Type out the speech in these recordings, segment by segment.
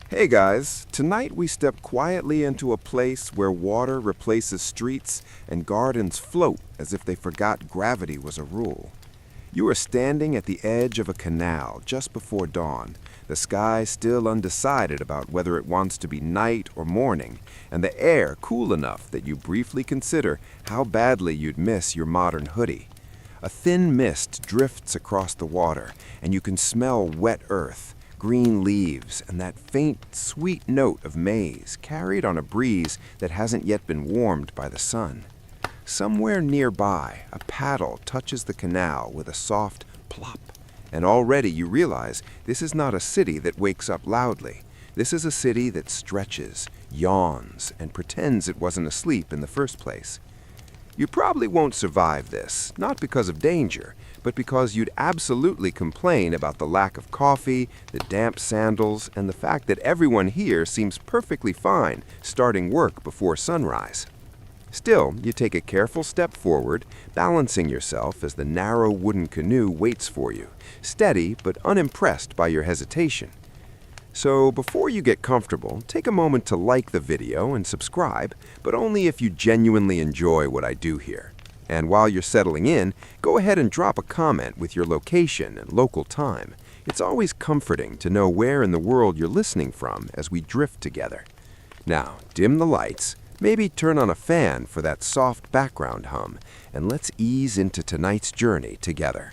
Hey guys, tonight we step quietly into a place where water replaces streets and gardens float as if they forgot gravity was a rule. You are standing at the edge of a canal just before dawn, the sky still undecided about whether it wants to be night or morning, and the air cool enough that you briefly consider how badly you'd miss your modern hoodie. A thin mist drifts across the water, and you can smell wet earth, green leaves, and that faint, sweet note of maize carried on a breeze that hasn't yet been warmed by the sun. Somewhere nearby, a paddle touches the canal with a soft plop, and already you realize this is not a city that wakes up loudly. This is a city that stretches, yawns, and pretends it wasn't asleep in the first place. You probably won't survive this, not because of danger, but because you'd absolutely complain about the lack of coffee, the damp sandals, and the fact that everyone here seems perfectly fine starting work before sunrise. Still, you take a careful step forward, balancing yourself as the narrow wooden canoe waits for you, steady but unimpressed by your hesitation. So before you get comfortable, take a moment to like the video and subscribe, but only if you genuinely enjoy what I do here. And while you're settling in, go ahead and drop a comment with your location and local time. It's always comforting to know where in the world you're listening from as we drift together. Now, dim the lights, maybe turn on a fan for that soft background hum, and let's ease into tonight's journey together.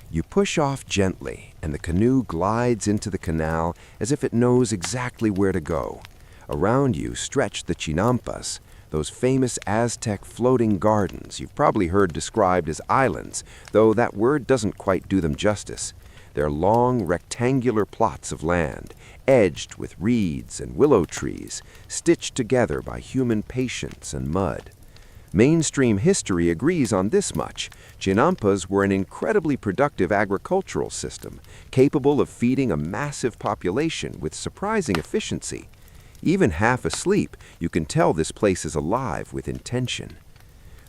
You push off gently, and the canoe glides into the canal as if it knows exactly where to go. Around you stretch the chinampas, those famous Aztec floating gardens you've probably heard described as islands, though that word doesn't quite do them justice. They're long, rectangular plots of land, edged with reeds and willow trees, stitched together by human patience and mud. Mainstream history agrees on this much. Chinampas were an incredibly productive agricultural system, capable of feeding a massive population with surprising efficiency. Even half asleep, you can tell this place is alive with intention.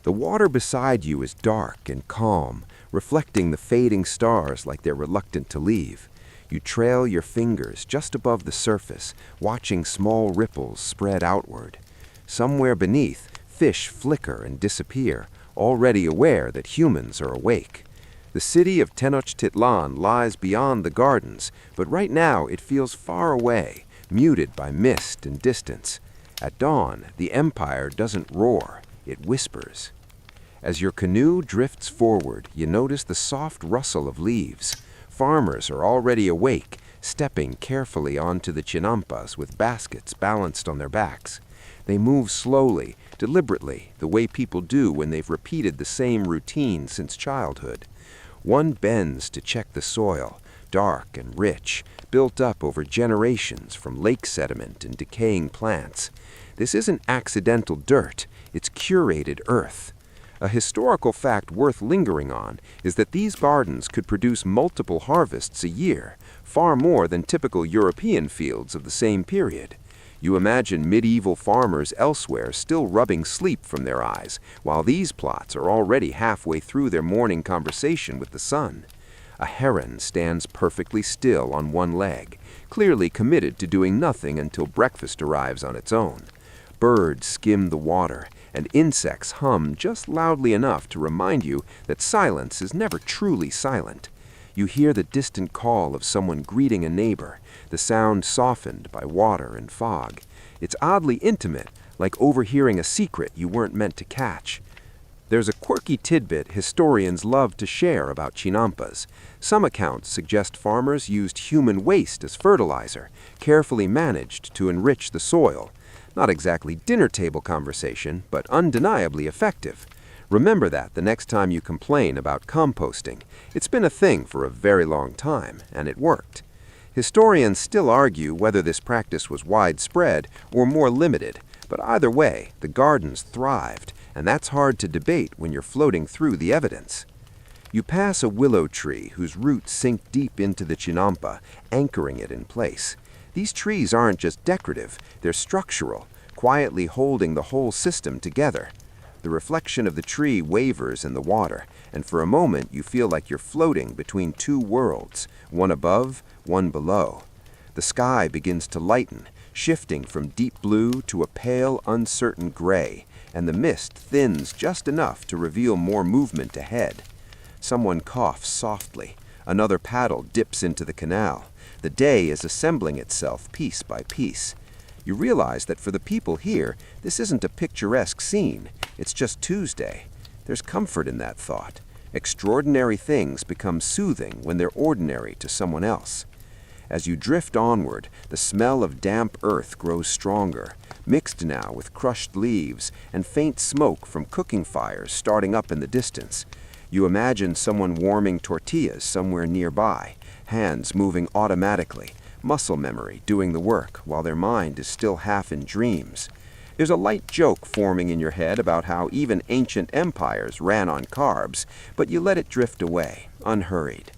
The water beside you is dark and calm, reflecting the fading stars like they're reluctant to leave. You trail your fingers just above the surface, watching small ripples spread outward. Somewhere beneath, fish flicker and disappear, already aware that humans are awake. The city of Tenochtitlan lies beyond the gardens, but right now it feels far away, muted by mist and distance. At dawn, the empire doesn't roar, it whispers. As your canoe drifts forward, you notice the soft rustle of leaves. Farmers are already awake, stepping carefully onto the chinampas with baskets balanced on their backs. They move slowly, deliberately, the way people do when they've repeated the same routine since childhood. One bends to check the soil, dark and rich, built up over generations from lake sediment and decaying plants. This isn't accidental dirt, it's curated earth. A historical fact worth lingering on is that these gardens could produce multiple harvests a year, far more than typical European fields of the same period. You imagine medieval farmers elsewhere still rubbing sleep from their eyes, while these plots are already halfway through their morning conversation with the sun. A heron stands perfectly still on one leg, clearly committed to doing nothing until breakfast arrives on its own. Birds skim the water, and insects hum just loudly enough to remind you that silence is never truly silent. You hear the distant call of someone greeting a neighbor, the sound softened by water and fog. It's oddly intimate, like overhearing a secret you weren't meant to catch. There's a quirky tidbit historians love to share about chinampas. Some accounts suggest farmers used human waste as fertilizer, carefully managed to enrich the soil. Not exactly dinner table conversation, but undeniably effective. Remember that the next time you complain about composting. It's been a thing for a very long time, and it worked. Historians still argue whether this practice was widespread or more limited, but either way, the gardens thrived, and that's hard to debate when you're floating through the evidence. You pass a willow tree whose roots sink deep into the chinampa, anchoring it in place. These trees aren't just decorative, they're structural, quietly holding the whole system together. The reflection of the tree wavers in the water, and for a moment you feel like you're floating between two worlds, one above, one below. The sky begins to lighten, shifting from deep blue to a pale, uncertain gray, and the mist thins just enough to reveal more movement ahead. Someone coughs softly. Another paddle dips into the canal. The day is assembling itself piece by piece. You realize that for the people here, this isn't a picturesque scene. It's just Tuesday. There's comfort in that thought. Extraordinary things become soothing when they're ordinary to someone else. As you drift onward, the smell of damp earth grows stronger, mixed now with crushed leaves and faint smoke from cooking fires starting up in the distance. You imagine someone warming tortillas somewhere nearby, hands moving automatically, muscle memory doing the work while their mind is still half in dreams. There's a light joke forming in your head about how even ancient empires ran on carbs, but you let it drift away, unhurried.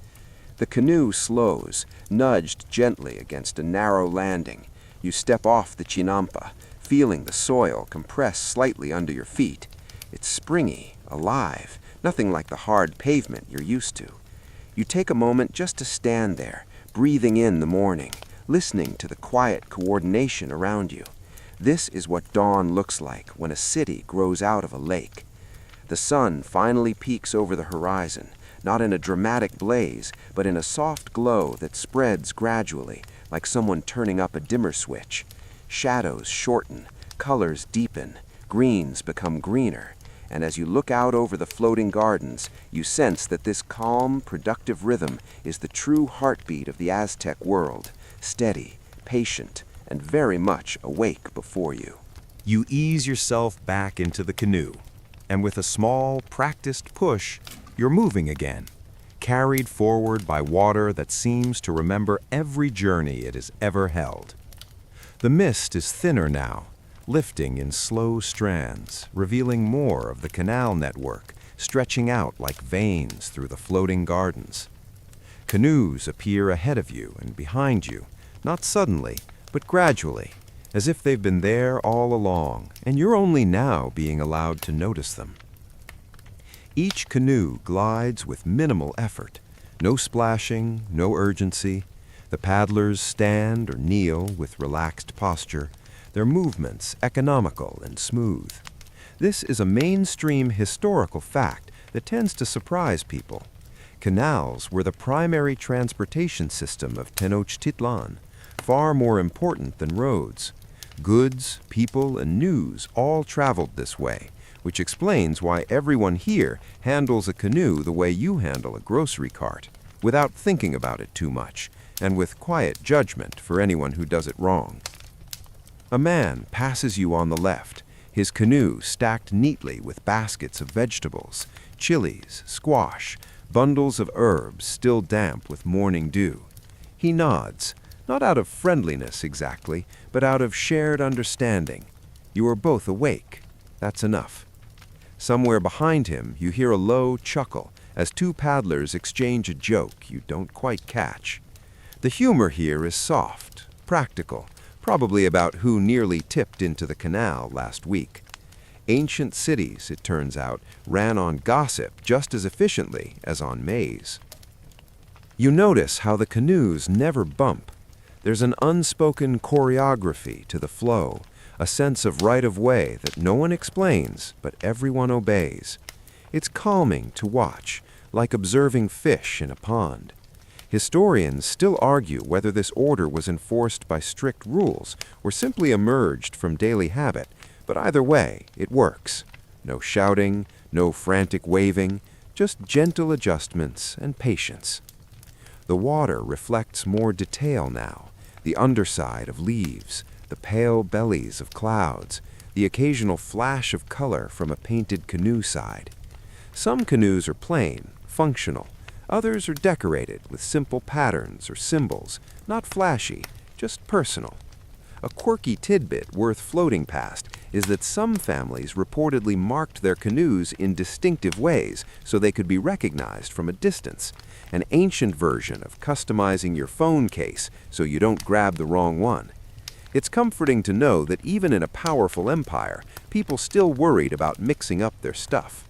The canoe slows, nudged gently against a narrow landing. You step off the chinampa, feeling the soil compress slightly under your feet. It's springy, alive, nothing like the hard pavement you're used to. You take a moment just to stand there, breathing in the morning, listening to the quiet coordination around you. This is what dawn looks like when a city grows out of a lake. The sun finally peaks over the horizon, not in a dramatic blaze, but in a soft glow that spreads gradually, like someone turning up a dimmer switch. Shadows shorten, colors deepen, greens become greener, and as you look out over the floating gardens, you sense that this calm, productive rhythm is the true heartbeat of the Aztec world, steady, patient, and very much awake before you. You ease yourself back into the canoe, and with a small, practiced push, you're moving again, carried forward by water that seems to remember every journey it has ever held. The mist is thinner now, lifting in slow strands, revealing more of the canal network, stretching out like veins through the floating gardens. Canoes appear ahead of you and behind you, not suddenly, but gradually, as if they've been there all along, and you're only now being allowed to notice them. Each canoe glides with minimal effort, no splashing, no urgency. The paddlers stand or kneel with relaxed posture, their movements economical and smooth. This is a mainstream historical fact that tends to surprise people. Canals were the primary transportation system of Tenochtitlan, far more important than roads. Goods, people, and news all traveled this way, which explains why everyone here handles a canoe the way you handle a grocery cart, without thinking about it too much, and with quiet judgment for anyone who does it wrong. A man passes you on the left, his canoe stacked neatly with baskets of vegetables, chilies, squash, bundles of herbs still damp with morning dew. He nods, not out of friendliness exactly, but out of shared understanding. You are both awake. That's enough. Somewhere behind him, you hear a low chuckle as two paddlers exchange a joke you don't quite catch. The humor here is soft, practical, probably about who nearly tipped into the canal last week. Ancient cities, it turns out, ran on gossip just as efficiently as on maize. You notice how the canoes never bump. There's an unspoken choreography to the flow, a sense of right-of-way that no one explains, but everyone obeys. It's calming to watch, like observing fish in a pond. Historians still argue whether this order was enforced by strict rules or simply emerged from daily habit, but either way, it works. No shouting, no frantic waving, just gentle adjustments and patience. The water reflects more detail now, the underside of leaves, the pale bellies of clouds, the occasional flash of color from a painted canoe side. Some canoes are plain, functional. Others are decorated with simple patterns or symbols, not flashy, just personal. A quirky tidbit worth floating past is that some families reportedly marked their canoes in distinctive ways so they could be recognized from a distance, an ancient version of customizing your phone case so you don't grab the wrong one. It's comforting to know that even in a powerful empire, people still worried about mixing up their stuff.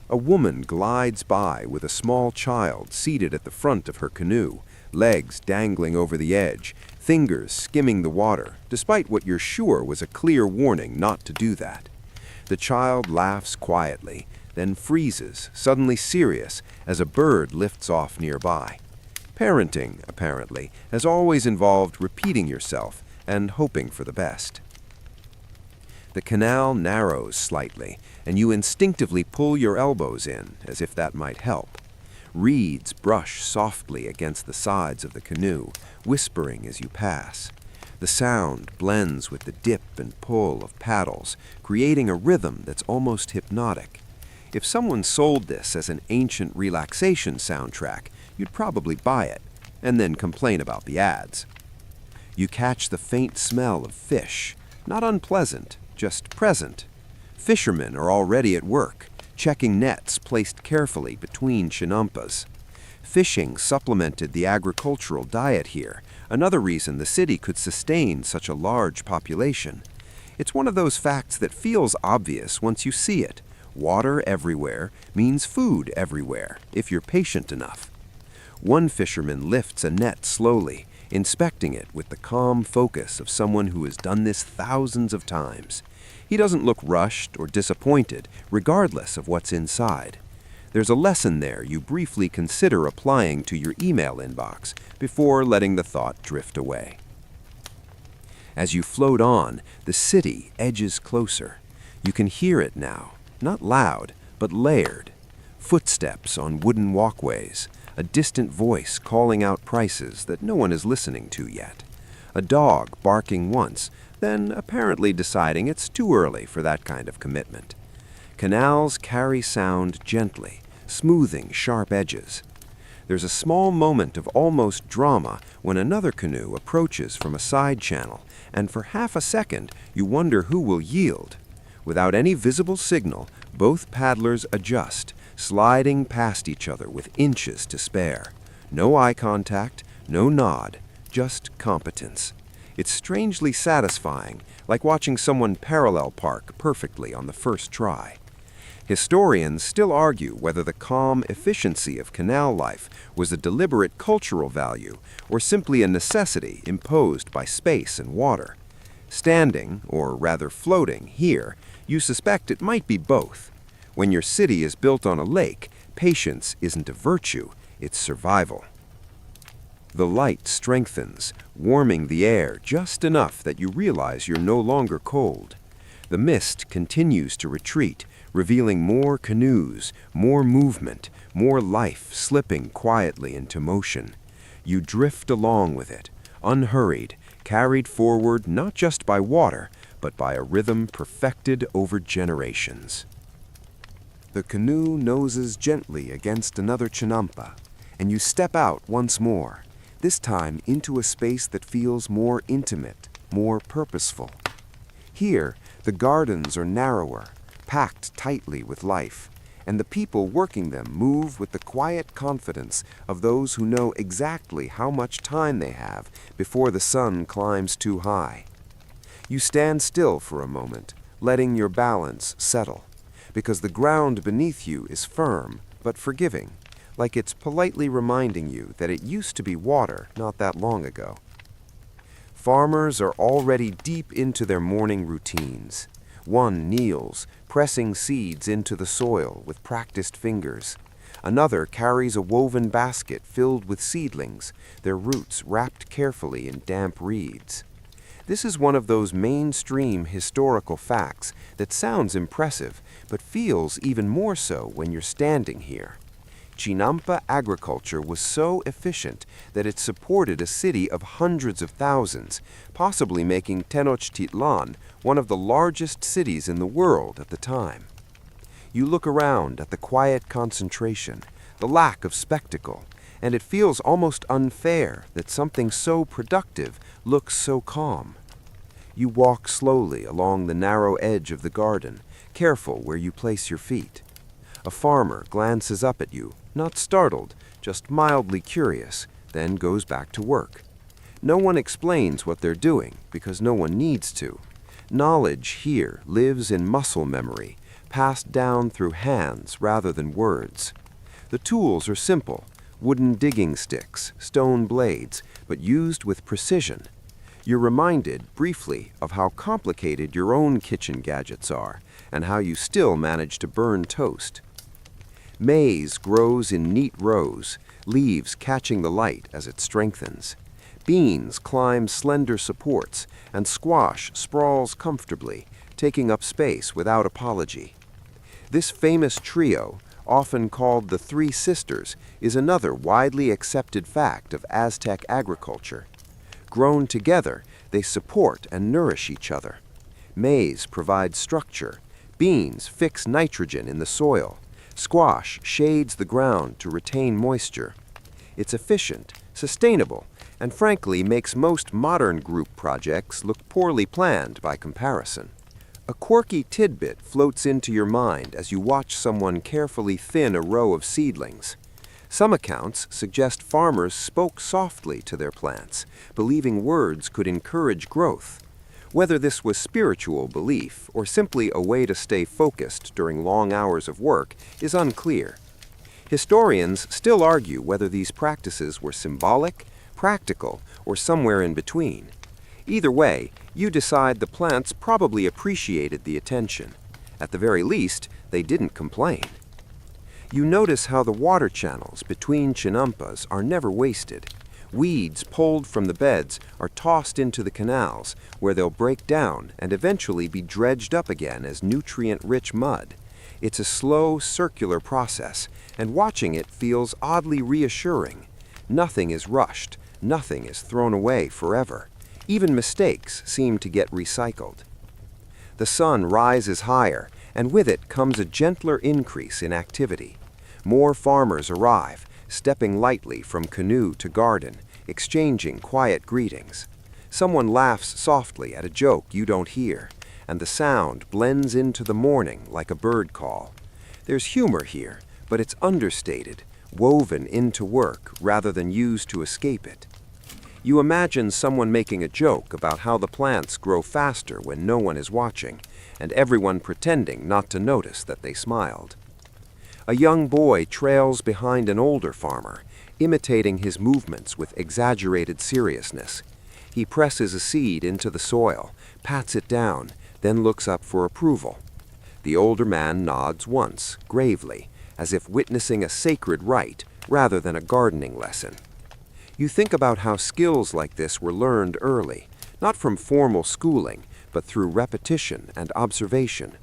A woman glides by with a small child seated at the front of her canoe, legs dangling over the edge, fingers skimming the water, despite what you're sure was a clear warning not to do that. The child laughs quietly, then freezes, suddenly serious, as a bird lifts off nearby. Parenting, apparently, has always involved repeating yourself and hoping for the best. The canal narrows slightly, and you instinctively pull your elbows in, as if that might help. Reeds brush softly against the sides of the canoe, whispering as you pass. The sound blends with the dip and pull of paddles, creating a rhythm that's almost hypnotic. If someone sold this as an ancient relaxation soundtrack, you'd probably buy it, and then complain about the ads. You catch the faint smell of fish, not unpleasant, just present. Fishermen are already at work, checking nets placed carefully between chinampas. Fishing supplemented the agricultural diet here, another reason the city could sustain such a large population. It's one of those facts that feels obvious once you see it. Water everywhere means food everywhere, if you're patient enough. One fisherman lifts a net slowly, inspecting it with the calm focus of someone who has done this thousands of times. He doesn't look rushed or disappointed, regardless of what's inside. There's a lesson there you briefly consider applying to your email inbox before letting the thought drift away. As you float on, the city edges closer. You can hear it now, not loud, but layered. Footsteps on wooden walkways, a distant voice calling out prices that no one is listening to yet. A dog barking once, then apparently deciding it's too early for that kind of commitment. Canals carry sound gently, smoothing sharp edges. There's a small moment of almost drama when another canoe approaches from a side channel, and for half a second you wonder who will yield. Without any visible signal, both paddlers adjust, sliding past each other with inches to spare. No eye contact, no nod, just competence. It's strangely satisfying, like watching someone parallel park perfectly on the first try. Historians still argue whether the calm efficiency of canal life was a deliberate cultural value or simply a necessity imposed by space and water. Standing, or rather floating, here, you suspect it might be both. When your city is built on a lake, patience isn't a virtue, it's survival. The light strengthens, warming the air just enough that you realize you're no longer cold. The mist continues to retreat, revealing more canoes, more movement, more life slipping quietly into motion. You drift along with it, unhurried, carried forward not just by water, but by a rhythm perfected over generations. The canoe noses gently against another chinampa, and you step out once more, this time into a space that feels more intimate, more purposeful. Here, the gardens are narrower, packed tightly with life, and the people working them move with the quiet confidence of those who know exactly how much time they have before the sun climbs too high. You stand still for a moment, letting your balance settle, because the ground beneath you is firm but forgiving, like it's politely reminding you that it used to be water not that long ago. Farmers are already deep into their morning routines. One kneels, pressing seeds into the soil with practiced fingers. Another carries a woven basket filled with seedlings, their roots wrapped carefully in damp reeds. This is one of those mainstream historical facts that sounds impressive, but feels even more so when you're standing here. Chinampa agriculture was so efficient that it supported a city of hundreds of thousands, possibly making Tenochtitlan one of the largest cities in the world at the time. You look around at the quiet concentration, the lack of spectacle, and it feels almost unfair that something so productive looks so calm. You walk slowly along the narrow edge of the garden, careful where you place your feet. A farmer glances up at you, not startled, just mildly curious, then goes back to work. No one explains what they're doing, because no one needs to. Knowledge here lives in muscle memory, passed down through hands rather than words. The tools are simple: wooden digging sticks, stone blades, but used with precision. You're reminded, briefly, of how complicated your own kitchen gadgets are, and how you still manage to burn toast. Maize grows in neat rows, leaves catching the light as it strengthens. Beans climb slender supports, and squash sprawls comfortably, taking up space without apology. This famous trio, often called the Three Sisters, is another widely accepted fact of Aztec agriculture. Grown together, they support and nourish each other. Maize provides structure, beans fix nitrogen in the soil, squash shades the ground to retain moisture. It's efficient, sustainable, and frankly makes most modern group projects look poorly planned by comparison. A quirky tidbit floats into your mind as you watch someone carefully thin a row of seedlings. Some accounts suggest farmers spoke softly to their plants, believing words could encourage growth. Whether this was spiritual belief or simply a way to stay focused during long hours of work is unclear. Historians still argue whether these practices were symbolic, practical, or somewhere in between. Either way, you decide the plants probably appreciated the attention. At the very least, they didn't complain. You notice how the water channels between chinampas are never wasted. Weeds pulled from the beds are tossed into the canals, where they'll break down and eventually be dredged up again as nutrient-rich mud. It's a slow, circular process, and watching it feels oddly reassuring. Nothing is rushed, nothing is thrown away forever. Even mistakes seem to get recycled. The sun rises higher, and with it comes a gentler increase in activity. More farmers arrive, stepping lightly from canoe to garden, exchanging quiet greetings. Someone laughs softly at a joke you don't hear, and the sound blends into the morning like a bird call. There's humor here, but it's understated, woven into work rather than used to escape it. You imagine someone making a joke about how the plants grow faster when no one is watching, and everyone pretending not to notice that they smiled. A young boy trails behind an older farmer, imitating his movements with exaggerated seriousness. He presses a seed into the soil, pats it down, then looks up for approval. The older man nods once, gravely, as if witnessing a sacred rite rather than a gardening lesson. You think about how skills like this were learned early, not from formal schooling, but through repetition and observation.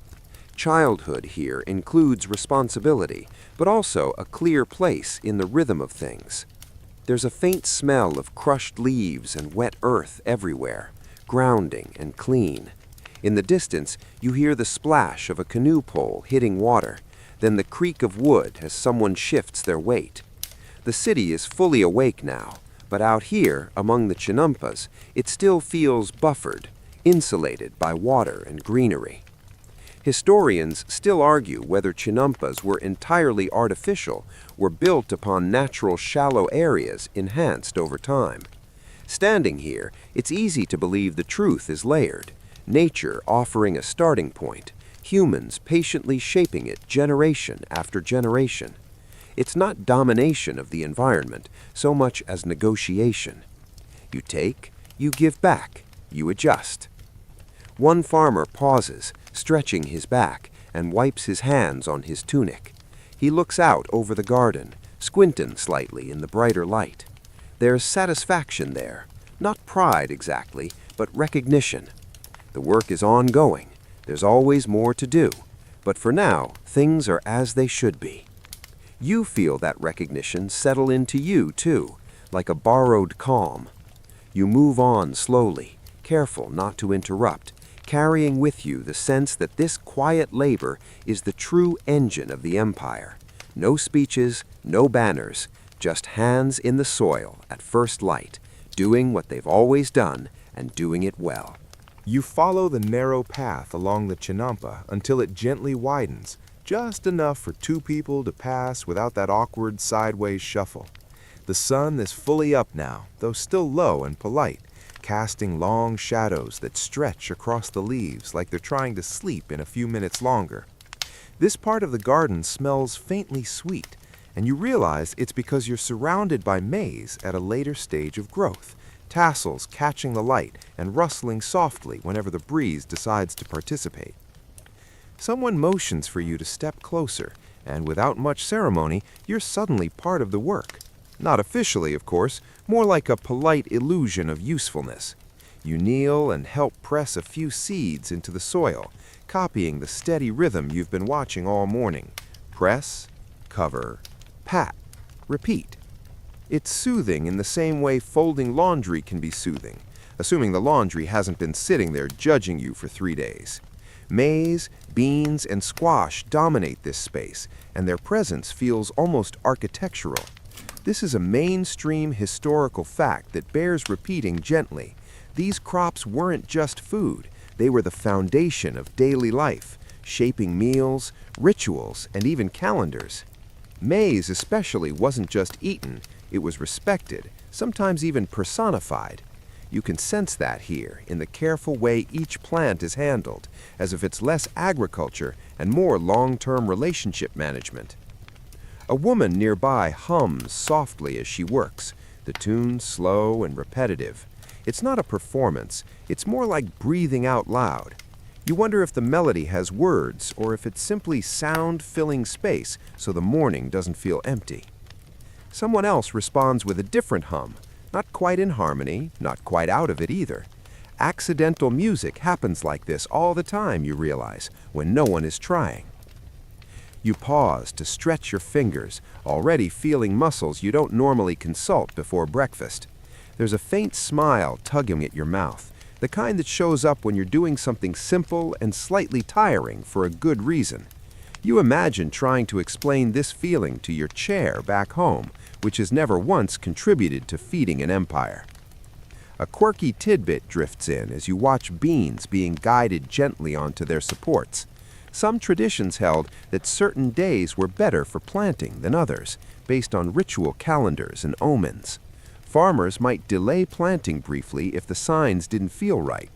Childhood here includes responsibility, but also a clear place in the rhythm of things. There's a faint smell of crushed leaves and wet earth everywhere, grounding and clean. In the distance, you hear the splash of a canoe pole hitting water, then the creak of wood as someone shifts their weight. The city is fully awake now, but out here, among the chinampas, it still feels buffered, insulated by water and greenery. Historians still argue whether chinampas were entirely artificial or built upon natural shallow areas enhanced over time. Standing here, it's easy to believe the truth is layered, nature offering a starting point, humans patiently shaping it generation after generation. It's not domination of the environment so much as negotiation. You take, you give back, you adjust. One farmer pauses, stretching his back, and wipes his hands on his tunic. He looks out over the garden, squinting slightly in the brighter light. There's satisfaction there, not pride exactly, but recognition. The work is ongoing. There's always more to do. But for now, things are as they should be. You feel that recognition settle into you, too, like a borrowed calm. You move on slowly, careful not to interrupt, carrying with you the sense that this quiet labor is the true engine of the empire. No speeches, no banners, just hands in the soil at first light, doing what they've always done and doing it well. You follow the narrow path along the chinampa until it gently widens, just enough for two people to pass without that awkward sideways shuffle. The sun is fully up now, though still low and polite, casting long shadows that stretch across the leaves like they're trying to sleep in a few minutes longer. This part of the garden smells faintly sweet, And you realize it's because you're surrounded by maize at a later stage of growth, tassels catching the light and rustling softly whenever the breeze decides to participate. Someone motions for you to step closer, and without much ceremony, you're suddenly part of the work. Not officially, of course, more like a polite illusion of usefulness. You kneel and help press a few seeds into the soil, copying the steady rhythm you've been watching all morning. Press, cover, pat, repeat. It's soothing in the same way folding laundry can be soothing, assuming the laundry hasn't been sitting there judging you for 3 days. Maize, beans, and squash dominate this space, and their presence feels almost architectural. This is a mainstream historical fact that bears repeating gently. These crops weren't just food, they were the foundation of daily life, shaping meals, rituals, and even calendars. Maize especially wasn't just eaten, it was respected, sometimes even personified. You can sense that here in the careful way each plant is handled, as if it's less agriculture and more long-term relationship management. A woman nearby hums softly as she works, the tune slow and repetitive. It's not a performance, it's more like breathing out loud. You wonder if the melody has words or if it's simply sound filling space so the morning doesn't feel empty. Someone else responds with a different hum, not quite in harmony, not quite out of it either. Accidental music happens like this all the time, you realize, when no one is trying. You pause to stretch your fingers, already feeling muscles you don't normally consult before breakfast. There's a faint smile tugging at your mouth, the kind that shows up when you're doing something simple and slightly tiring for a good reason. You imagine trying to explain this feeling to your chair back home, which has never once contributed to feeding an empire. A quirky tidbit drifts in as you watch beans being guided gently onto their supports. Some traditions held that certain days were better for planting than others, based on ritual calendars and omens. Farmers might delay planting briefly if the signs didn't feel right.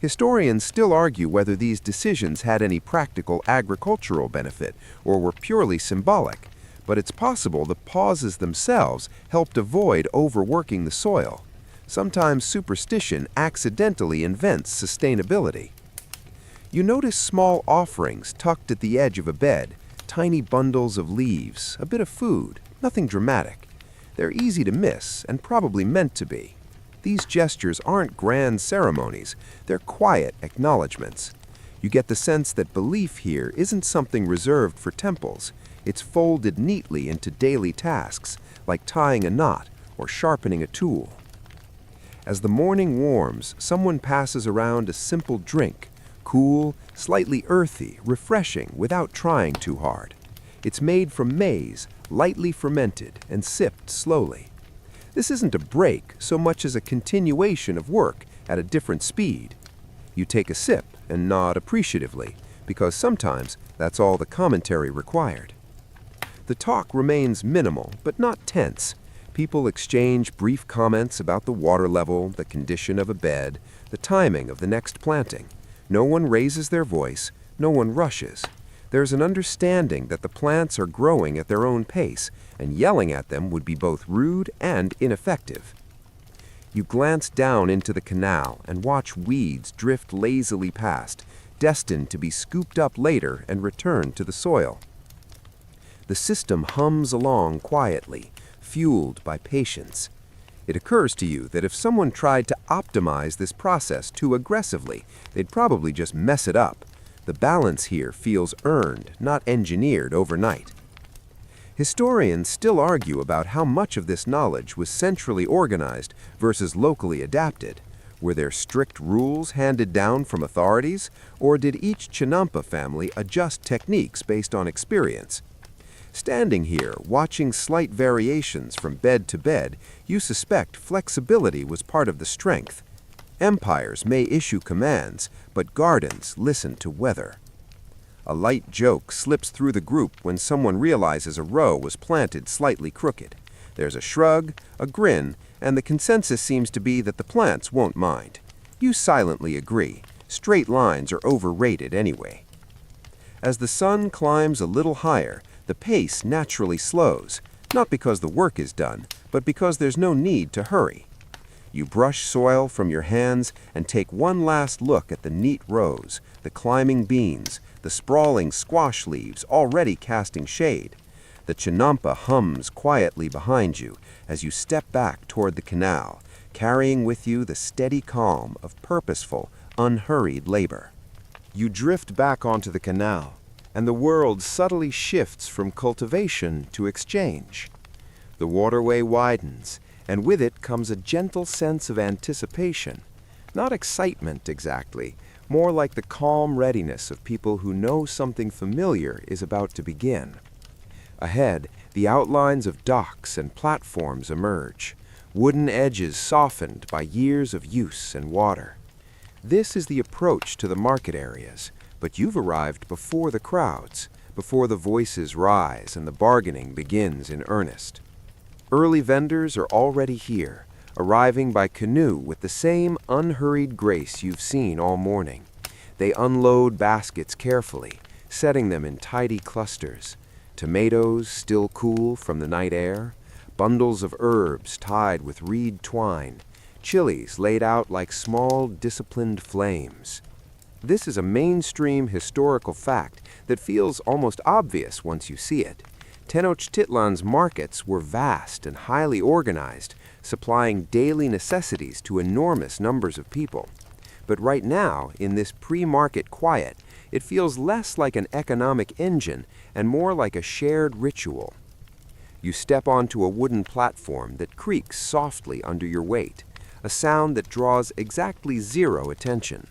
Historians still argue whether these decisions had any practical agricultural benefit or were purely symbolic, but it's possible the pauses themselves helped avoid overworking the soil. Sometimes superstition accidentally invents sustainability. You notice small offerings tucked at the edge of a bed, tiny bundles of leaves, a bit of food, nothing dramatic. They're easy to miss and probably meant to be. These gestures aren't grand ceremonies, they're quiet acknowledgments. You get the sense that belief here isn't something reserved for temples. It's folded neatly into daily tasks, like tying a knot or sharpening a tool. As the morning warms, someone passes around a simple drink, cool, slightly earthy, refreshing without trying too hard. It's made from maize, lightly fermented and sipped slowly. This isn't a break so much as a continuation of work at a different speed. You take a sip and nod appreciatively, because sometimes that's all the commentary required. The talk remains minimal, but not tense. People exchange brief comments about the water level, the condition of a bed, the timing of the next planting. No one raises their voice, no one rushes. There's an understanding that the plants are growing at their own pace, and yelling at them would be both rude and ineffective. You glance down into the canal and watch weeds drift lazily past, destined to be scooped up later and returned to the soil. The system hums along quietly, fueled by patience. It occurs to you that if someone tried to optimize this process too aggressively, they'd probably just mess it up. The balance here feels earned, not engineered overnight. Historians still argue about how much of this knowledge was centrally organized versus locally adapted. Were there strict rules handed down from authorities, or did each Chinampa family adjust techniques based on experience? Standing here, watching slight variations from bed to bed, you suspect flexibility was part of the strength. Empires may issue commands, but gardens listen to weather. A light joke slips through the group when someone realizes a row was planted slightly crooked. There's a shrug, a grin, and the consensus seems to be that the plants won't mind. You silently agree. Straight lines are overrated anyway. As the sun climbs a little higher, The pace naturally slows, not because the work is done, but because there's no need to hurry. You brush soil from your hands and take one last look at the neat rows, the climbing beans, the sprawling squash leaves already casting shade. The chinampa hums quietly behind you as you step back toward the canal, carrying with you the steady calm of purposeful, unhurried labor. You drift back onto the canal, and the world subtly shifts from cultivation to exchange. The waterway widens, and with it comes a gentle sense of anticipation. Not excitement exactly, more like the calm readiness of people who know something familiar is about to begin. Ahead, the outlines of docks and platforms emerge, wooden edges softened by years of use and water. This is the approach to the market areas, but you've arrived before the crowds, before the voices rise and the bargaining begins in earnest. Early vendors are already here, arriving by canoe with the same unhurried grace you've seen all morning. They unload baskets carefully, setting them in tidy clusters. Tomatoes still cool from the night air, bundles of herbs tied with reed twine, chilies laid out like small, disciplined flames. This is a mainstream historical fact that feels almost obvious once you see it. Tenochtitlan's markets were vast and highly organized, supplying daily necessities to enormous numbers of people. But right now, in this pre-market quiet, it feels less like an economic engine and more like a shared ritual. You step onto a wooden platform that creaks softly under your weight, a sound that draws exactly zero attention.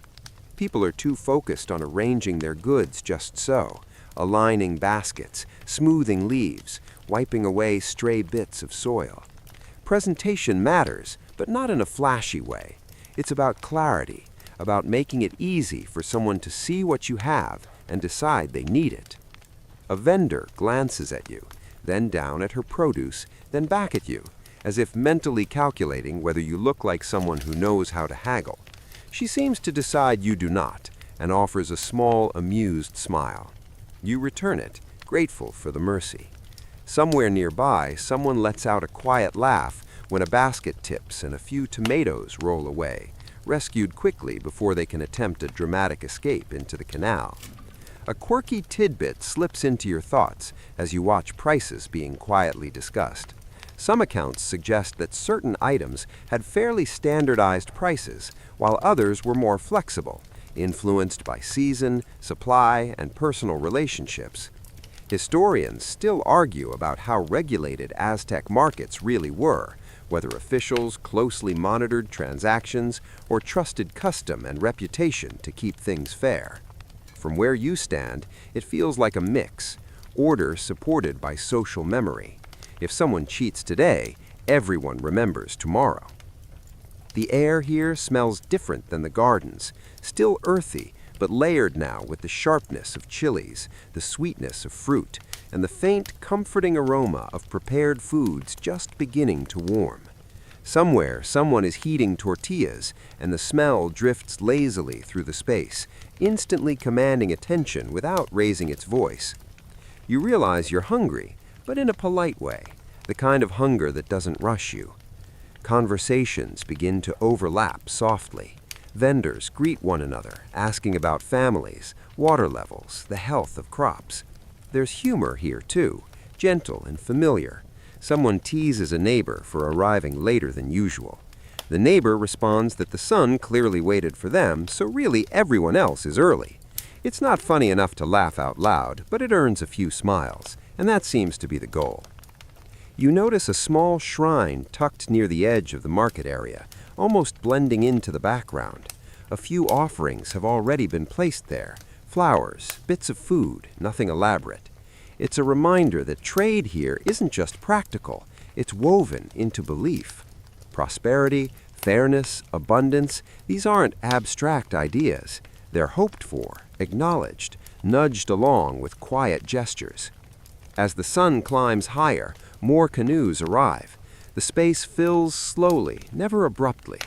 People are too focused on arranging their goods just so, aligning baskets, smoothing leaves, wiping away stray bits of soil. Presentation matters, but not in a flashy way. It's about clarity, about making it easy for someone to see what you have and decide they need it. A vendor glances at you, then down at her produce, then back at you, as if mentally calculating whether you look like someone who knows how to haggle. She seems to decide you do not, and offers a small, amused smile. You return it, grateful for the mercy. Somewhere nearby, someone lets out a quiet laugh when a basket tips and a few tomatoes roll away, rescued quickly before they can attempt a dramatic escape into the canal. A quirky tidbit slips into your thoughts as you watch prices being quietly discussed. Some accounts suggest that certain items had fairly standardized prices, while others were more flexible, influenced by season, supply, and personal relationships. Historians still argue about how regulated Aztec markets really were, whether officials closely monitored transactions or trusted custom and reputation to keep things fair. From where you stand, it feels like a mix, order supported by social memory. If someone cheats today, everyone remembers tomorrow. The air here smells different than the gardens, still earthy, but layered now with the sharpness of chilies, the sweetness of fruit, and the faint, comforting aroma of prepared foods just beginning to warm. Somewhere, someone is heating tortillas, and the smell drifts lazily through the space, instantly commanding attention without raising its voice. You realize you're hungry, but in a polite way, the kind of hunger that doesn't rush you. Conversations begin to overlap softly. Vendors greet one another, asking about families, water levels, the health of crops. There's humor here, too, gentle and familiar. Someone teases a neighbor for arriving later than usual. The neighbor responds that the sun clearly waited for them, so really everyone else is early. It's not funny enough to laugh out loud, but it earns a few smiles, and that seems to be the goal. You notice a small shrine tucked near the edge of the market area, almost blending into the background. A few offerings have already been placed there, flowers, bits of food, nothing elaborate. It's a reminder that trade here isn't just practical, it's woven into belief. Prosperity, fairness, abundance, these aren't abstract ideas. They're hoped for, acknowledged, nudged along with quiet gestures. As the sun climbs higher, more canoes arrive. The space fills slowly, never abruptly.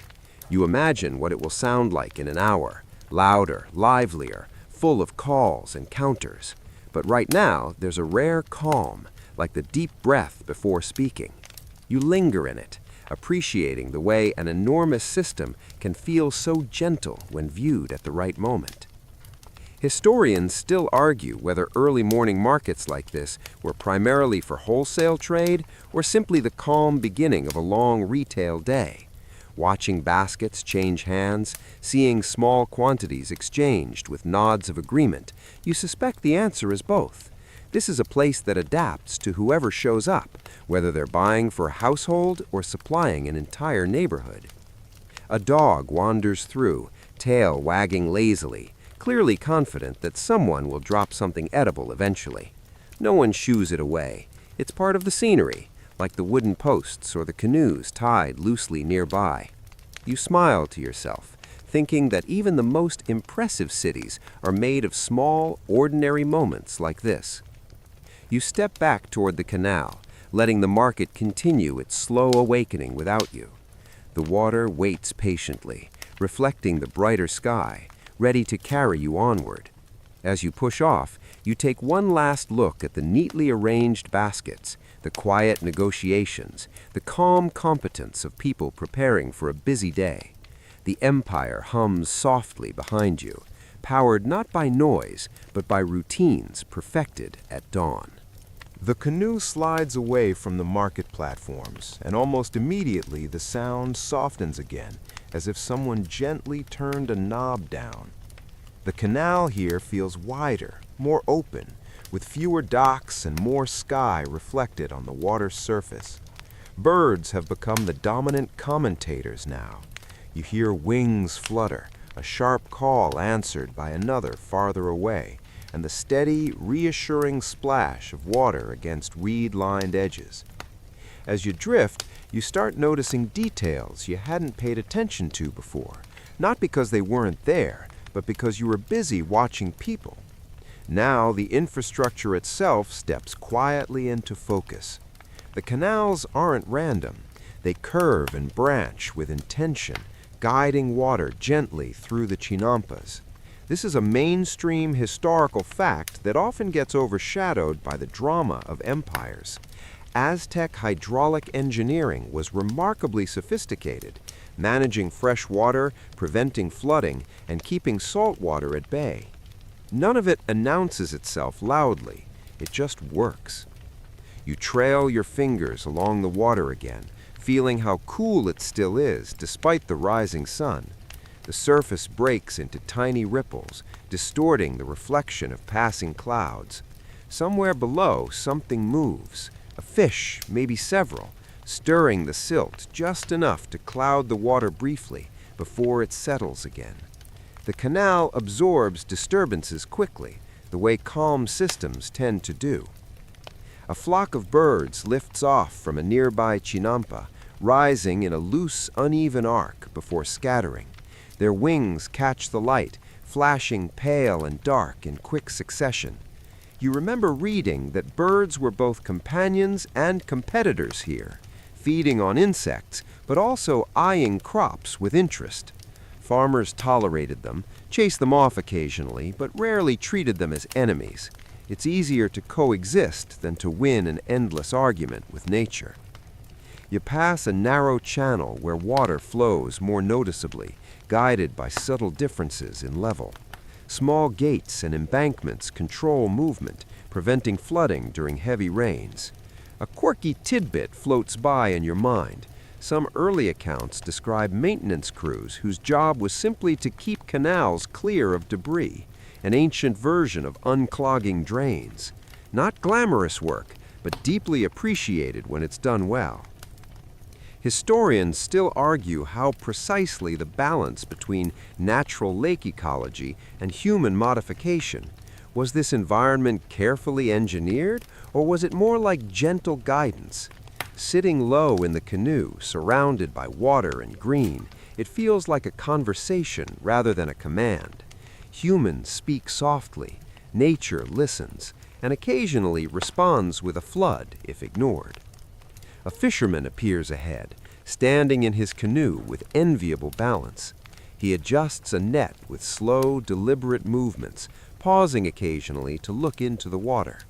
You imagine what it will sound like in an hour, louder, livelier, full of calls and counters. But right now, there's a rare calm, like the deep breath before speaking. You linger in it, appreciating the way an enormous system can feel so gentle when viewed at the right moment. Historians still argue whether early morning markets like this were primarily for wholesale trade or simply the calm beginning of a long retail day. Watching baskets change hands, seeing small quantities exchanged with nods of agreement, you suspect the answer is both. This is a place that adapts to whoever shows up, whether they're buying for a household or supplying an entire neighborhood. A dog wanders through, tail wagging lazily, clearly confident that someone will drop something edible eventually. No one shoos it away. It's part of the scenery, like the wooden posts or the canoes tied loosely nearby. You smile to yourself, thinking that even the most impressive cities are made of small, ordinary moments like this. You step back toward the canal, letting the market continue its slow awakening without you. The water waits patiently, reflecting the brighter sky, ready to carry you onward. As you push off, you take one last look at the neatly arranged baskets, the quiet negotiations, the calm competence of people preparing for a busy day. The empire hums softly behind you, powered not by noise, but by routines perfected at dawn. The canoe slides away from the market platforms, and almost immediately the sound softens again, as if someone gently turned a knob down. The canal here feels wider, more open, with fewer docks and more sky reflected on the water's surface. Birds have become the dominant commentators now. You hear wings flutter, a sharp call answered by another farther away, and the steady, reassuring splash of water against reed-lined edges. As you drift, you start noticing details you hadn't paid attention to before, not because they weren't there, but because you were busy watching people. Now the infrastructure itself steps quietly into focus. The canals aren't random. They curve and branch with intention, guiding water gently through the chinampas. This is a mainstream historical fact that often gets overshadowed by the drama of empires. Aztec hydraulic engineering was remarkably sophisticated, managing fresh water, preventing flooding, and keeping salt water at bay. None of it announces itself loudly. It just works. You trail your fingers along the water again, feeling how cool it still is despite the rising sun. The surface breaks into tiny ripples, distorting the reflection of passing clouds. Somewhere below, something moves. A fish, maybe several, stirring the silt just enough to cloud the water briefly before it settles again. The canal absorbs disturbances quickly, the way calm systems tend to do. A flock of birds lifts off from a nearby chinampa, rising in a loose, uneven arc before scattering. Their wings catch the light, flashing pale and dark in quick succession. You remember reading that birds were both companions and competitors here, feeding on insects, but also eyeing crops with interest. Farmers tolerated them, chased them off occasionally, but rarely treated them as enemies. It's easier to coexist than to win an endless argument with nature. You pass a narrow channel where water flows more noticeably, guided by subtle differences in level. Small gates and embankments control movement, preventing flooding during heavy rains. A quirky tidbit floats by in your mind. Some early accounts describe maintenance crews whose job was simply to keep canals clear of debris, an ancient version of unclogging drains. Not glamorous work, but deeply appreciated when it's done well. Historians still argue how precisely the balance between natural lake ecology and human modification. Was this environment carefully engineered, or was it more like gentle guidance? Sitting low in the canoe, surrounded by water and green, it feels like a conversation rather than a command. Humans speak softly, nature listens, and occasionally responds with a flood if ignored. A fisherman appears ahead, standing in his canoe with enviable balance. He adjusts a net with slow, deliberate movements, pausing occasionally to look into the water.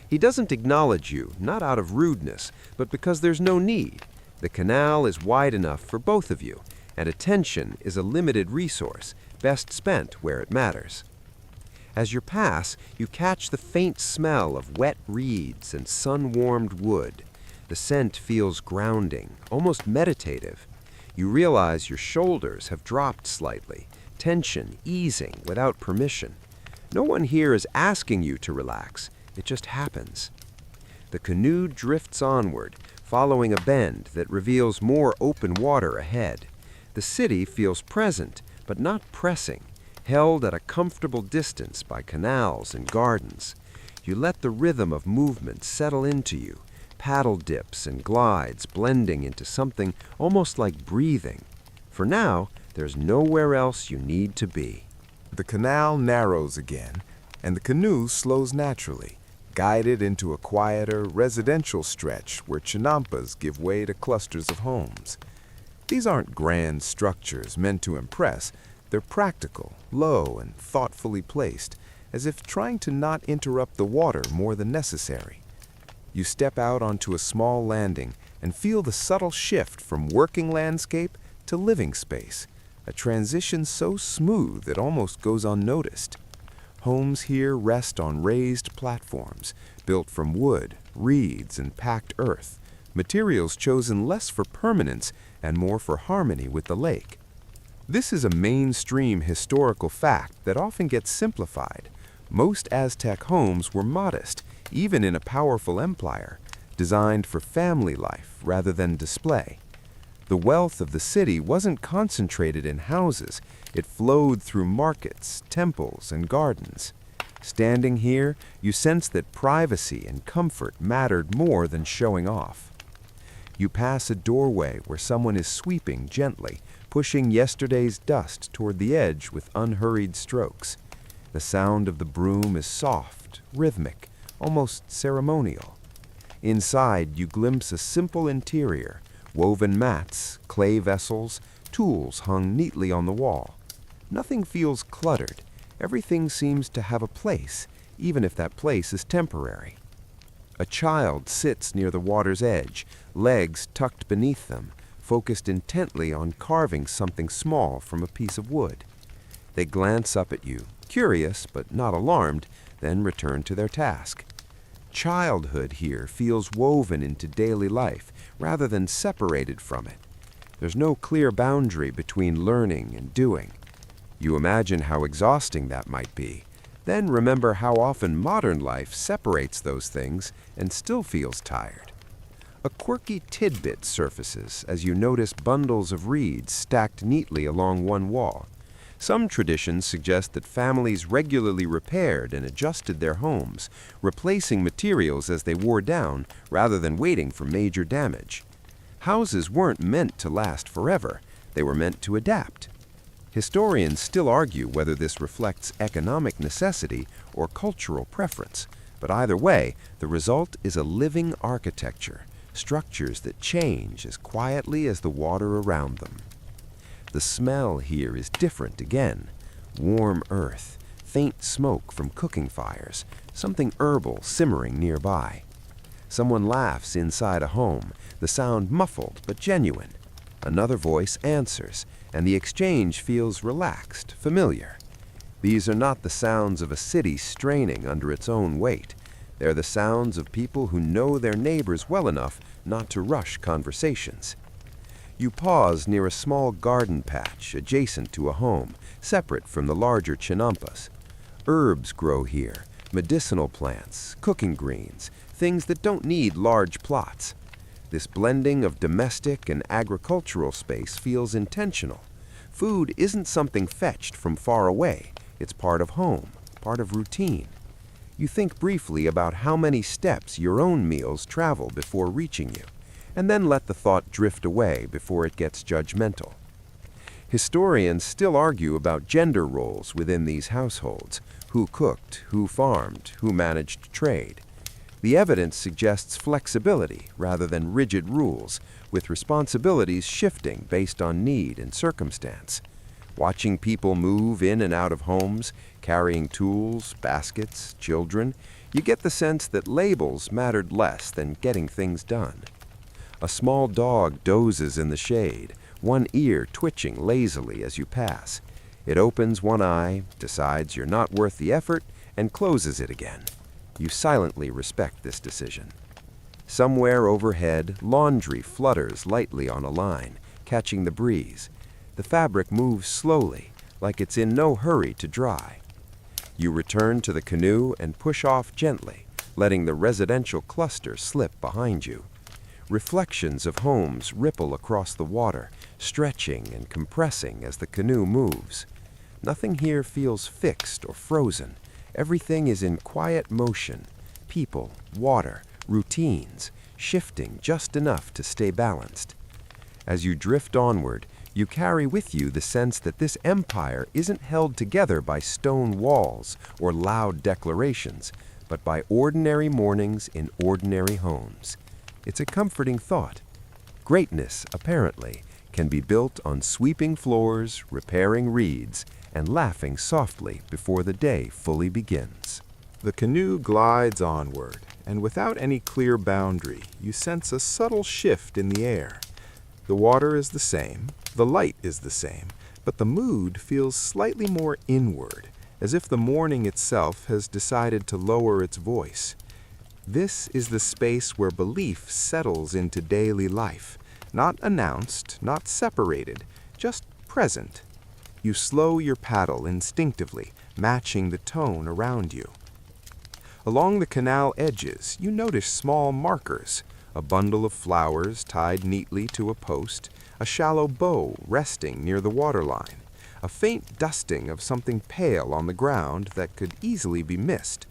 He doesn't acknowledge you, not out of rudeness, but because there's no need. The canal is wide enough for both of you, and attention is a limited resource, best spent where it matters. As you pass, you catch the faint smell of wet reeds and sun-warmed wood. The scent feels grounding, almost meditative. You realize your shoulders have dropped slightly, tension easing without permission. No one here is asking you to relax. It just happens. The canoe drifts onward, following a bend that reveals more open water ahead. The city feels present, but not pressing, held at a comfortable distance by canals and gardens. You let the rhythm of movement settle into you, paddle dips and glides blending into something almost like breathing. For now, there's nowhere else you need to be. The canal narrows again, and the canoe slows naturally, guided into a quieter residential stretch where chinampas give way to clusters of homes. These aren't grand structures meant to impress. They're practical, low, and thoughtfully placed, as if trying to not interrupt the water more than necessary. You step out onto a small landing and feel the subtle shift from working landscape to living space, a transition so smooth it almost goes unnoticed. Homes here rest on raised platforms, built from wood, reeds, and packed earth, materials chosen less for permanence and more for harmony with the lake. This is a mainstream historical fact that often gets simplified. Most Aztec homes were modest, even in a powerful empire, designed for family life rather than display. The wealth of the city wasn't concentrated in houses. It flowed through markets, temples, and gardens. Standing here, you sense that privacy and comfort mattered more than showing off. You pass a doorway where someone is sweeping gently, pushing yesterday's dust toward the edge with unhurried strokes. The sound of the broom is soft, rhythmic, almost ceremonial. Inside, you glimpse a simple interior, woven mats, clay vessels, tools hung neatly on the wall. Nothing feels cluttered. Everything seems to have a place, even if that place is temporary. A child sits near the water's edge, legs tucked beneath them, focused intently on carving something small from a piece of wood. They glance up at you, curious but not alarmed, then return to their task. Childhood here feels woven into daily life rather than separated from it. There's no clear boundary between learning and doing. You imagine how exhausting that might be, then remember how often modern life separates those things and still feels tired. A quirky tidbit surfaces as you notice bundles of reeds stacked neatly along one wall. Some traditions suggest that families regularly repaired and adjusted their homes, replacing materials as they wore down rather than waiting for major damage. Houses weren't meant to last forever. They were meant to adapt. Historians still argue whether this reflects economic necessity or cultural preference, but either way, the result is a living architecture, structures that change as quietly as the water around them. The smell here is different again. Warm earth, faint smoke from cooking fires, something herbal simmering nearby. Someone laughs inside a home, the sound muffled but genuine. Another voice answers, and the exchange feels relaxed, familiar. These are not the sounds of a city straining under its own weight. They're the sounds of people who know their neighbors well enough not to rush conversations. You pause near a small garden patch adjacent to a home, separate from the larger chinampas. Herbs grow here, medicinal plants, cooking greens, things that don't need large plots. This blending of domestic and agricultural space feels intentional. Food isn't something fetched from far away. It's part of home, part of routine. You think briefly about how many steps your own meals travel before reaching you, and then let the thought drift away before it gets judgmental. Historians still argue about gender roles within these households: who cooked, who farmed, who managed trade. The evidence suggests flexibility rather than rigid rules, with responsibilities shifting based on need and circumstance. Watching people move in and out of homes, carrying tools, baskets, children, you get the sense that labels mattered less than getting things done. A small dog dozes in the shade, one ear twitching lazily as you pass. It opens one eye, decides you're not worth the effort, and closes it again. You silently respect this decision. Somewhere overhead, laundry flutters lightly on a line, catching the breeze. The fabric moves slowly, like it's in no hurry to dry. You return to the canoe and push off gently, letting the residential cluster slip behind you. Reflections of homes ripple across the water, stretching and compressing as the canoe moves. Nothing here feels fixed or frozen. Everything is in quiet motion. People, water, routines, shifting just enough to stay balanced. As you drift onward, you carry with you the sense that this empire isn't held together by stone walls or loud declarations, but by ordinary mornings in ordinary homes. It's a comforting thought. Greatness, apparently, can be built on sweeping floors, repairing reeds, and laughing softly before the day fully begins. The canoe glides onward, and without any clear boundary, you sense a subtle shift in the air. The water is the same, the light is the same, but the mood feels slightly more inward, as if the morning itself has decided to lower its voice. This is the space where belief settles into daily life, not announced, not separated, just present. You slow your paddle instinctively, matching the tone around you. Along the canal edges, you notice small markers, a bundle of flowers tied neatly to a post, a shallow bow resting near the waterline, a faint dusting of something pale on the ground that could easily be missed.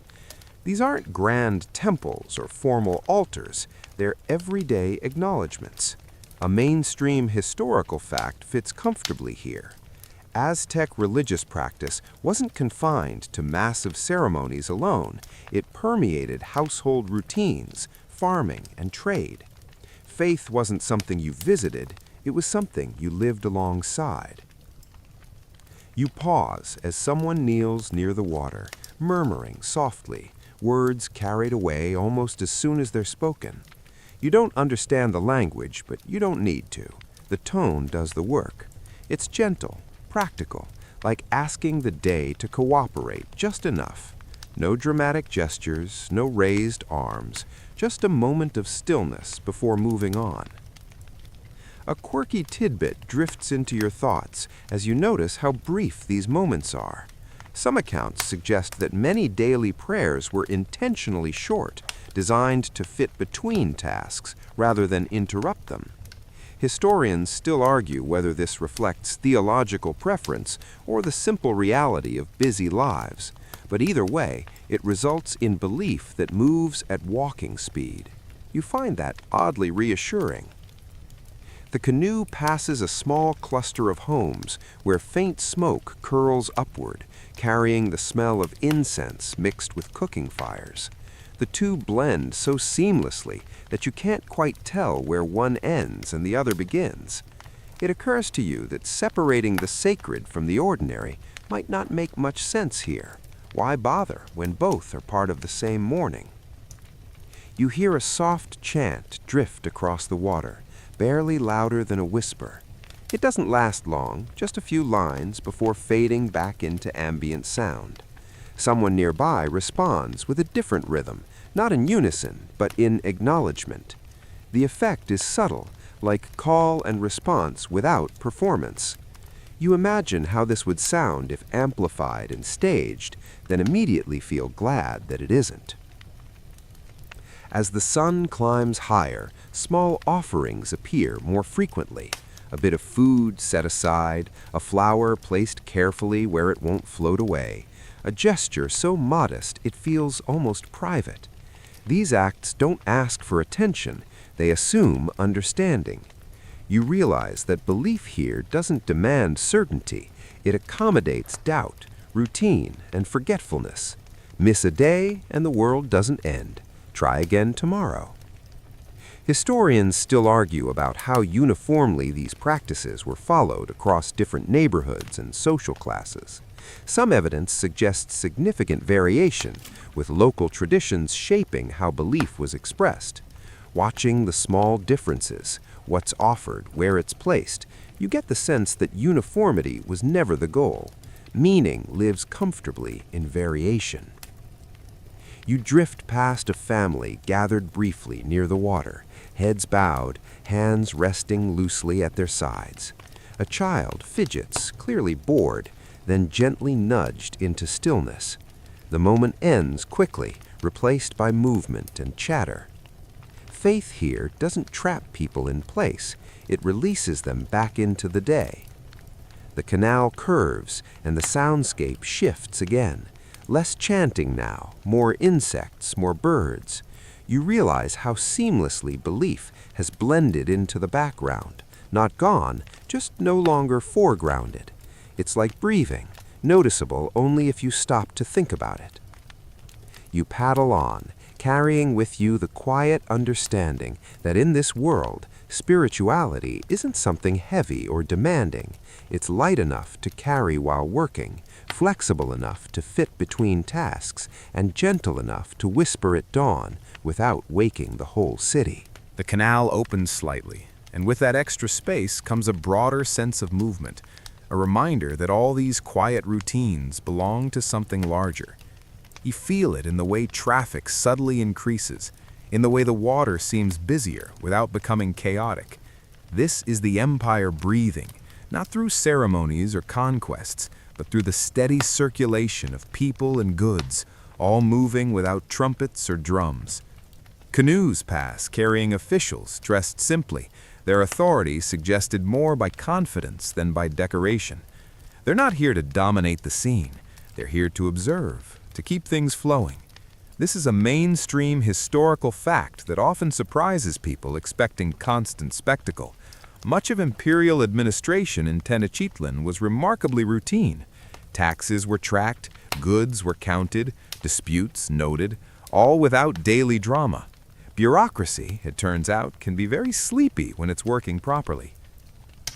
These aren't grand temples or formal altars, they're everyday acknowledgments. A mainstream historical fact fits comfortably here. Aztec religious practice wasn't confined to massive ceremonies alone. It permeated household routines, farming, and trade. Faith wasn't something you visited, it was something you lived alongside. You pause as someone kneels near the water, murmuring softly, words carried away almost as soon as they're spoken. You don't understand the language, but you don't need to. The tone does the work. It's gentle, practical, like asking the day to cooperate just enough. No dramatic gestures, no raised arms, just a moment of stillness before moving on. A quirky tidbit drifts into your thoughts as you notice how brief these moments are. Some accounts suggest that many daily prayers were intentionally short, designed to fit between tasks rather than interrupt them. Historians still argue whether this reflects theological preference or the simple reality of busy lives, but either way, it results in belief that moves at walking speed. You find that oddly reassuring. The canoe passes a small cluster of homes where faint smoke curls upward, carrying the smell of incense mixed with cooking fires. The two blend so seamlessly that you can't quite tell where one ends and the other begins. It occurs to you that separating the sacred from the ordinary might not make much sense here. Why bother when both are part of the same morning? You hear a soft chant drift across the water, barely louder than a whisper. It doesn't last long, just a few lines before fading back into ambient sound. Someone nearby responds with a different rhythm, not in unison, but in acknowledgement. The effect is subtle, like call and response without performance. You imagine how this would sound if amplified and staged, then immediately feel glad that it isn't. As the sun climbs higher, small offerings appear more frequently. A bit of food set aside, a flower placed carefully where it won't float away, a gesture so modest it feels almost private. These acts don't ask for attention, they assume understanding. You realize that belief here doesn't demand certainty, it accommodates doubt, routine, and forgetfulness. Miss a day and the world doesn't end. Try again tomorrow. Historians still argue about how uniformly these practices were followed across different neighborhoods and social classes. Some evidence suggests significant variation, with local traditions shaping how belief was expressed. Watching the small differences, what's offered, where it's placed, you get the sense that uniformity was never the goal. Meaning lives comfortably in variation. You drift past a family gathered briefly near the water, heads bowed, hands resting loosely at their sides. A child fidgets, clearly bored, then gently nudged into stillness. The moment ends quickly, replaced by movement and chatter. Faith here doesn't trap people in place, it releases them back into the day. The canal curves and the soundscape shifts again. Less chanting now, more insects, more birds. You realize how seamlessly belief has blended into the background. Not gone, just no longer foregrounded. It's like breathing, noticeable only if you stop to think about it. You paddle on, carrying with you the quiet understanding that in this world, spirituality isn't something heavy or demanding. It's light enough to carry while working, flexible enough to fit between tasks, and gentle enough to whisper at dawn without waking the whole city. The canal opens slightly, and with that extra space comes a broader sense of movement, a reminder that all these quiet routines belong to something larger. You feel it in the way traffic subtly increases, in the way the water seems busier without becoming chaotic. This is the empire breathing, not through ceremonies or conquests, but through the steady circulation of people and goods, all moving without trumpets or drums. Canoes pass carrying officials dressed simply, their authority suggested more by confidence than by decoration. They're not here to dominate the scene, they're here to observe, to keep things flowing. This is a mainstream historical fact that often surprises people expecting constant spectacle. Much of imperial administration in Tenochtitlan was remarkably routine. Taxes were tracked, goods were counted, disputes noted, all without daily drama. Bureaucracy, it turns out, can be very sleepy when it's working properly.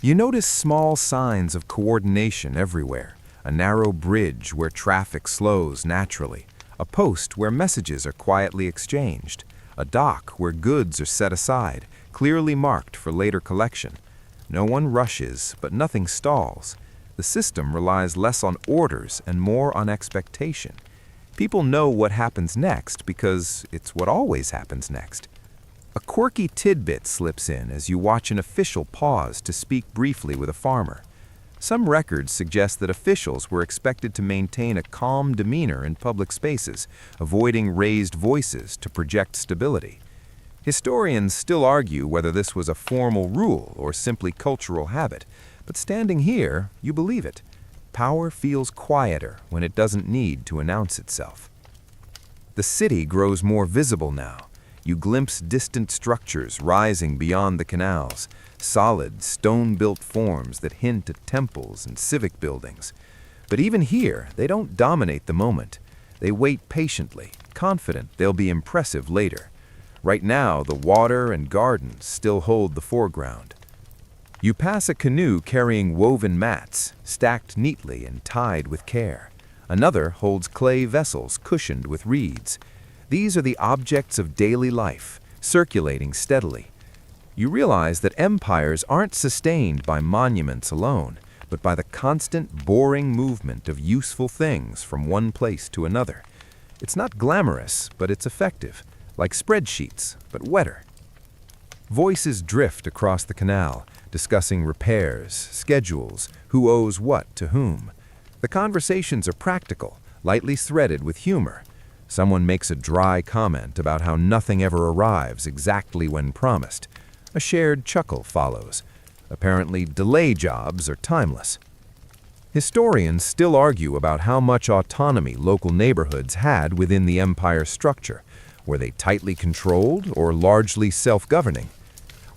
You notice small signs of coordination everywhere. A narrow bridge where traffic slows naturally, a post where messages are quietly exchanged, a dock where goods are set aside, clearly marked for later collection. No one rushes, but nothing stalls. The system relies less on orders and more on expectation. People know what happens next because it's what always happens next. A quirky tidbit slips in as you watch an official pause to speak briefly with a farmer. Some records suggest that officials were expected to maintain a calm demeanor in public spaces, avoiding raised voices to project stability. Historians still argue whether this was a formal rule or simply cultural habit, but standing here, you believe it. Power feels quieter when it doesn't need to announce itself. The city grows more visible now. You glimpse distant structures rising beyond the canals, solid, stone-built forms that hint at temples and civic buildings. But even here, they don't dominate the moment. They wait patiently, confident they'll be impressive later. Right now, the water and gardens still hold the foreground. You pass a canoe carrying woven mats, stacked neatly and tied with care. Another holds clay vessels cushioned with reeds. These are the objects of daily life, circulating steadily. You realize that empires aren't sustained by monuments alone, but by the constant, boring movement of useful things from one place to another. It's not glamorous, but it's effective, like spreadsheets, but wetter. Voices drift across the canal, discussing repairs, schedules, who owes what to whom. The conversations are practical, lightly threaded with humor. Someone makes a dry comment about how nothing ever arrives exactly when promised. A shared chuckle follows. Apparently, delay jobs are timeless. Historians still argue about how much autonomy local neighborhoods had within the empire structure. Were they tightly controlled or largely self-governing?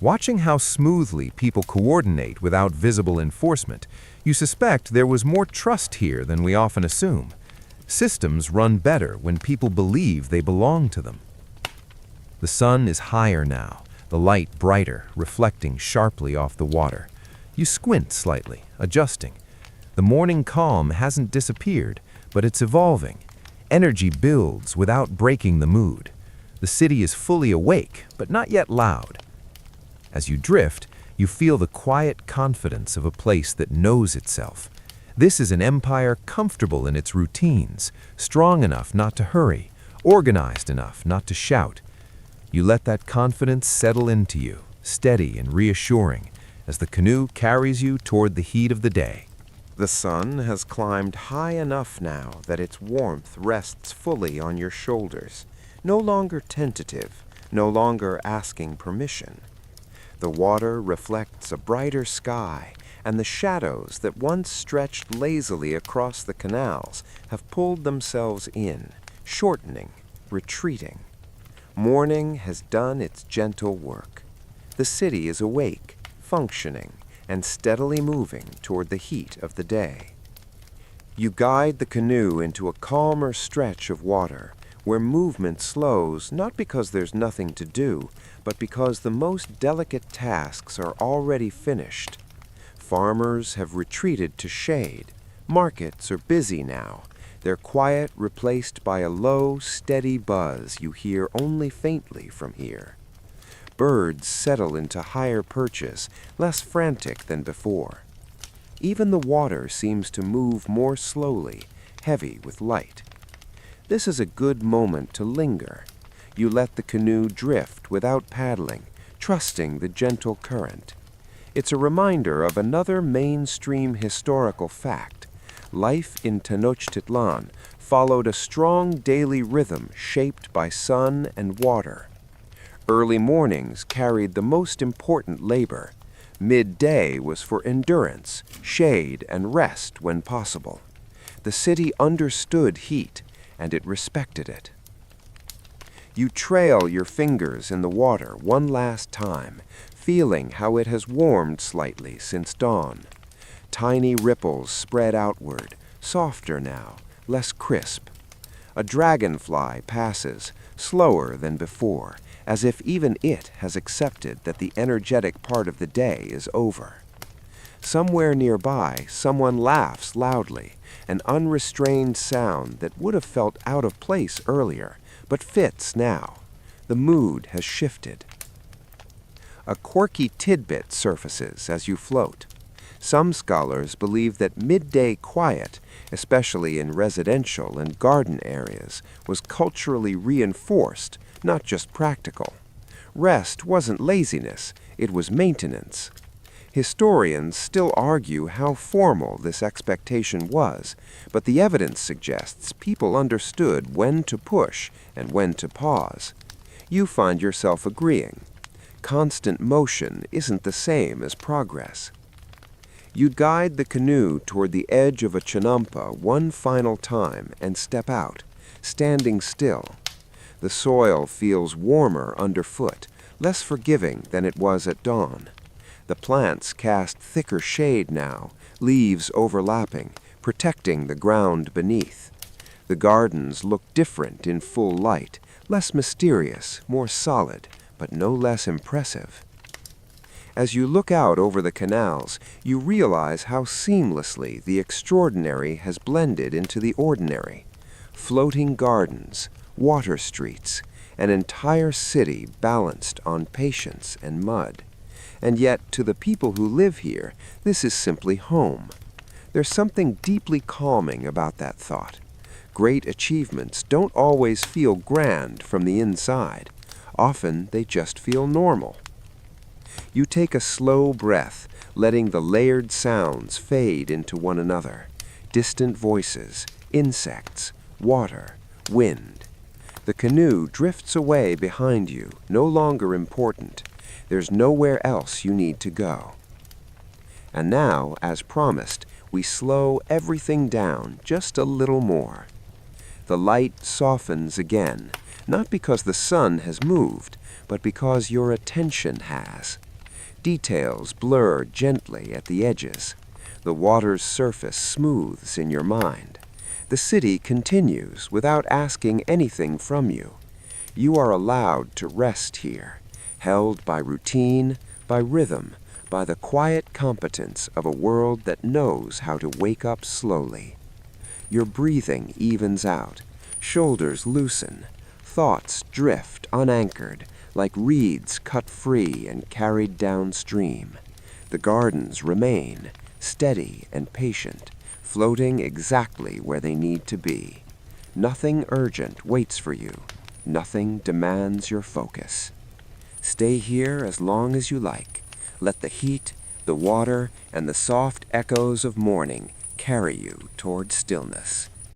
Watching how smoothly people coordinate without visible enforcement, you suspect there was more trust here than we often assume. Systems run better when people believe they belong to them. The sun is higher now, the light brighter, reflecting sharply off the water. You squint slightly, adjusting. The morning calm hasn't disappeared, but it's evolving. Energy builds without breaking the mood. The city is fully awake, but not yet loud. As you drift, you feel the quiet confidence of a place that knows itself. This is an empire comfortable in its routines, strong enough not to hurry, organized enough not to shout. You let that confidence settle into you, steady and reassuring, as the canoe carries you toward the heat of the day. The sun has climbed high enough now that its warmth rests fully on your shoulders, no longer tentative, no longer asking permission. The water reflects a brighter sky, and the shadows that once stretched lazily across the canals have pulled themselves in, shortening, retreating. Morning has done its gentle work. The city is awake, functioning, and steadily moving toward the heat of the day. You guide the canoe into a calmer stretch of water, where movement slows not because there's nothing to do, but because the most delicate tasks are already finished. Farmers have retreated to shade. Markets are busy now, their quiet replaced by a low, steady buzz you hear only faintly from here. Birds settle into higher perches, less frantic than before. Even the water seems to move more slowly, heavy with light. This is a good moment to linger. You let the canoe drift without paddling, trusting the gentle current. It's a reminder of another mainstream historical fact. Life in Tenochtitlan followed a strong daily rhythm shaped by sun and water. Early mornings carried the most important labor. Midday was for endurance, shade, and rest when possible. The city understood heat, and it respected it. You trail your fingers in the water one last time, feeling how it has warmed slightly since dawn. Tiny ripples spread outward, softer now, less crisp. A dragonfly passes, slower than before, as if even it has accepted that the energetic part of the day is over. Somewhere nearby, someone laughs loudly, an unrestrained sound that would have felt out of place earlier, but fits now. The mood has shifted. A quirky tidbit surfaces as you float. Some scholars believe that midday quiet, especially in residential and garden areas, was culturally reinforced, not just practical. Rest wasn't laziness, it was maintenance. Historians still argue how formal this expectation was, but the evidence suggests people understood when to push and when to pause. You find yourself agreeing. Constant motion isn't the same as progress. You guide the canoe toward the edge of a chinampa one final time and step out, standing still. The soil feels warmer underfoot, less forgiving than it was at dawn. The plants cast thicker shade now, leaves overlapping, protecting the ground beneath. The gardens look different in full light, less mysterious, more solid, but no less impressive. As you look out over the canals, you realize how seamlessly the extraordinary has blended into the ordinary. Floating gardens, water streets, an entire city balanced on patience and mud. And yet, to the people who live here, this is simply home. There's something deeply calming about that thought. Great achievements don't always feel grand from the inside. Often they just feel normal. You take a slow breath, letting the layered sounds fade into one another. Distant voices, insects, water, wind. The canoe drifts away behind you, no longer important. There's nowhere else you need to go. And now, as promised, we slow everything down just a little more. The light softens again, not because the sun has moved, but because your attention has. Details blur gently at the edges. The water's surface smooths in your mind. The city continues without asking anything from you. You are allowed to rest here. held by routine, by rhythm, by the quiet competence of a world that knows how to wake up slowly. Your breathing evens out, shoulders loosen, thoughts drift unanchored, like reeds cut free and carried downstream. The gardens remain, steady and patient, floating exactly where they need to be. Nothing urgent waits for you. Nothing demands your focus. Stay here as long as you like. Let the heat, the water, and the soft echoes of morning carry you toward stillness.